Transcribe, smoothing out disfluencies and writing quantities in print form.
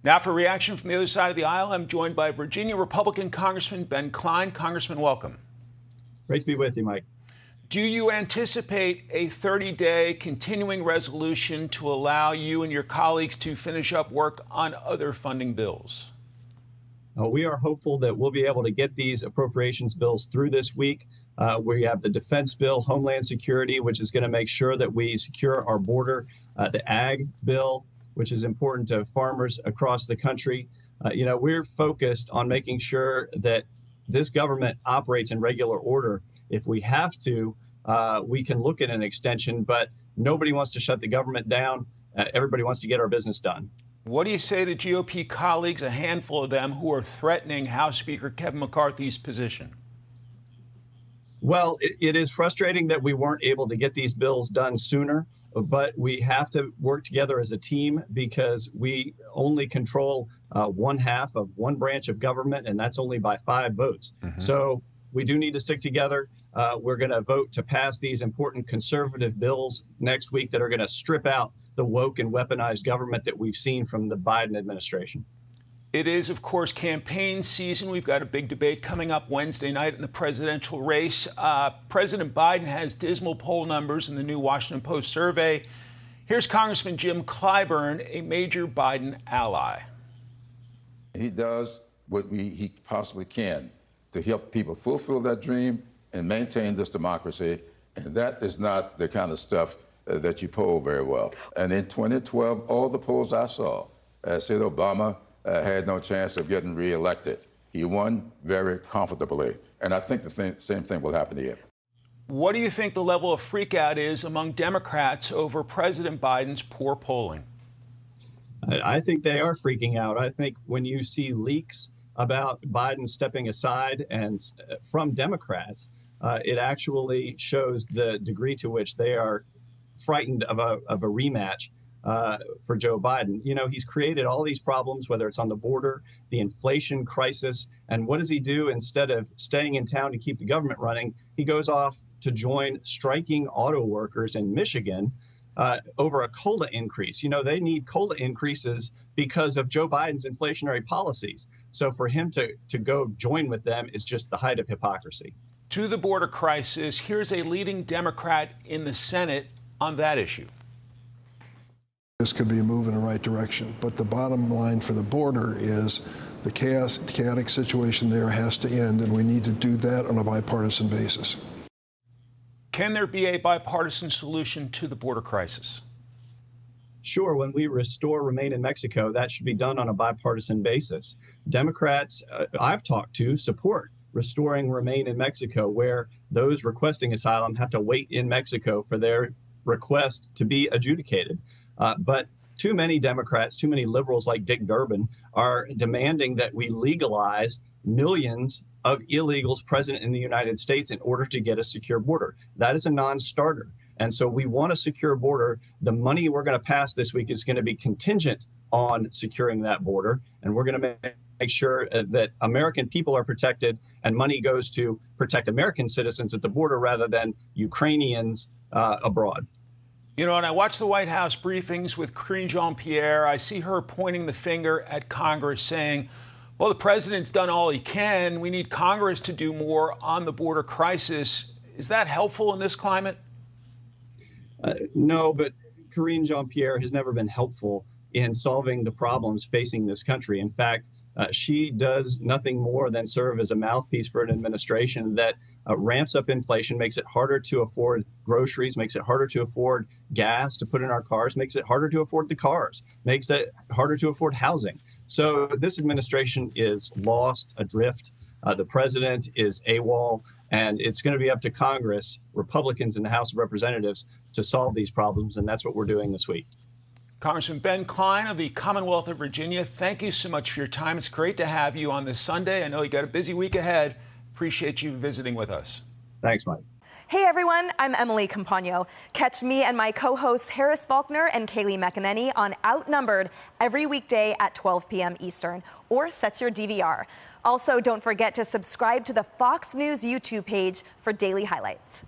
Now for reaction from the other side of the aisle, I'm joined by Virginia Republican Congressman Ben Cline. Congressman, welcome. Great to be with you, Mike. Do you anticipate a 30-day continuing resolution to allow you and your colleagues to finish up work on other funding bills? We are hopeful that we'll be able to get these appropriations bills through this week. We have the defense bill, Homeland Security, which is going to make sure that we secure our border, the ag bill, which is important to farmers across the country. We're focused on making sure that this government operates in regular order. If we have to, we can look at an extension, but nobody wants to shut the government down. Everybody wants to get our business done. What do you say to GOP colleagues, a handful of them, who are threatening House Speaker Kevin McCarthy's position? Well, it is frustrating that we weren't able to get these bills done sooner, but we have to work together as a team because we only control one half of one branch of government, and that's only by 5 votes. So we do need to stick together. We're going to vote to pass these important conservative bills next week that are going to strip out the woke and weaponized government that we've seen from the Biden administration. It is, of course, campaign season. We've got a big debate coming up Wednesday night in the presidential race. President Biden has dismal poll numbers in the new Washington Post survey. Here's Congressman Jim Clyburn, a major Biden ally. He does what he possibly can to help people fulfill that dream and maintain this democracy. And that is not the kind of stuff that you poll very well. And in 2012, all the polls I saw said Obama had no chance of getting reelected. He won very comfortably. And I think the same thing will happen here. What do you think the level of freakout is among Democrats over President Biden's poor polling? I think they are freaking out. I think when you see leaks about Biden stepping aside and from Democrats, it actually shows the degree to which they are frightened of a rematch for Joe Biden. He's created all these problems, whether it's on the border, the inflation crisis, and what does he do instead of staying in town to keep the government running? He goes off to join striking auto workers in Michigan over a COLA increase. They need COLA increases because of Joe Biden's inflationary policies. So for him to go join with them is just the height of hypocrisy. To the border crisis, here's a leading Democrat in the Senate on that issue. This could be a move in the right direction, but the bottom line for the border is the chaotic situation there has to end, and we need to do that on a bipartisan basis. Can there be a bipartisan solution to the border crisis? Sure, when we restore Remain in Mexico, that should be done on a bipartisan basis. Democrats I've talked to support restoring Remain in Mexico, where those requesting asylum have to wait in Mexico for their request to be adjudicated. But too many Democrats, too many liberals like Dick Durbin are demanding that we legalize millions of illegals present in the United States in order to get a secure border. That is a non-starter. And so we want a secure border. The money we're going to pass this week is going to be contingent on securing that border. And we're going to make sure that American people are protected and money goes to protect American citizens at the border rather than Ukrainians abroad. And I watch the White House briefings with Karine Jean-Pierre. I see her pointing the finger at Congress saying, well, the president's done all he can. We need Congress to do more on the border crisis. Is that helpful in this climate? No, but Karine Jean-Pierre has never been helpful in solving the problems facing this country. In fact, she does nothing more than serve as a mouthpiece for an administration that ramps up inflation, makes it harder to afford groceries, makes it harder to afford gas to put in our cars, makes it harder to afford the cars, makes it harder to afford housing. So this administration is lost adrift. The president is AWOL, and it's going to be up to Congress, Republicans in the House of Representatives, to solve these problems, and that's what we're doing this week. Congressman Ben Cline of the Commonwealth of Virginia, thank you so much for your time. It's great to have you on this Sunday. I know you got a busy week ahead. Appreciate you visiting with us. Thanks, Mike. Hey everyone, I'm Emily Campagno. Catch me and my co-hosts Harris Faulkner and Kaylee McEnany on Outnumbered every weekday at 12 p.m. Eastern, or set your DVR. Also, don't forget to subscribe to the Fox News YouTube page for daily highlights.